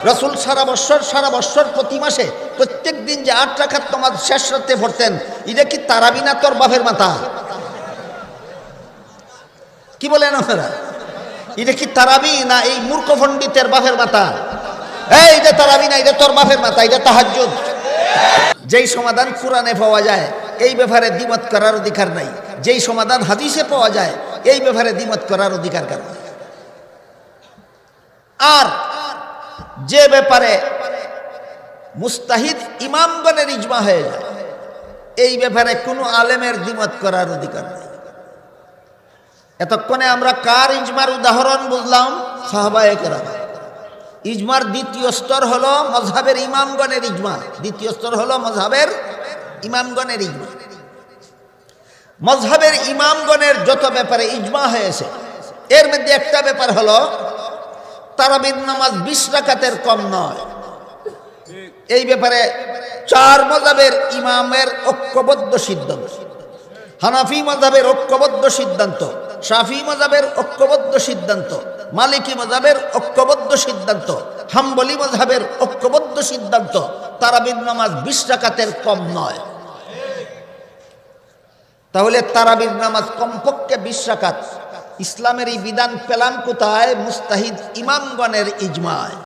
রসুল সারা বৎসর প্রতি মাসে প্রত্যেক দিন যে ৮ রাকাত নামাজ শেষ রাতে পড়তেন, এটা কি তারাবি না তোর বাপের মাথা? কি বলেন আপনারা? এটা কি তারাবি না এই মূর্খ পণ্ডিতের বাপের মাথা? এই এটা তারাবি না, এটা তোর বাপের মাথা, এটা তাহাজ্জুদ। যেই সমাধান কোরআনে পাওয়া যায় এই ব্যাপারে দ্বিমত করার অধিকার নাই, যেই সমাধান হাদিসে পাওয়া যায় এই ব্যাপারে দ্বিমত করার অধিকার কার? আর যে ব্যাপারে মুস্তাহিদ ইমামগণের ইজমা হয়ে যায় এই ব্যাপারে কোনো আলেমের দ্বিমত করার অধিকার নেই। এতক্ষণে আমরা কার ইজমার উদাহরণ বুঝলাম? সাহাবায়ে কেরাম। ইজমার দ্বিতীয় স্তর হলো মযহাবের ইমামগণের ইজমা। দ্বিতীয় স্তর হলো মযহাবের ইমামগণের ইজমা। মযহাবের ইমামগণের যত ব্যাপারে ইজমা হয়েছে এর মধ্যে একটা ব্যাপার হলো তারাবির নামাজ ২০ রাকাতের কম নয়। এই ব্যাপারে ৪ মযহাবের ইমামের ঐক্যবদ্ধ সিদ্ধান্ত। হানাফি মযহাবের ঐক্যবদ্ধ সিদ্ধান্ত, শাফি মযহাবের ঐক্যবদ্ধ সিদ্ধান্ত, মালিকি মযহাবের ঐক্যবদ্ধ সিদ্ধান্ত, হাম্বলি মযহাবের ঐক্যবদ্ধ সিদ্ধান্ত তারাবির নামাজ ২০ রাকাতের কম নয়। তাহলে তারাবির নামাজ কমপক্ষে ২০ রাকাত। ইসলামের এই বিধান পেলাম কোথায়? মুস্তাহিদ ইমামগণের ইজমায়।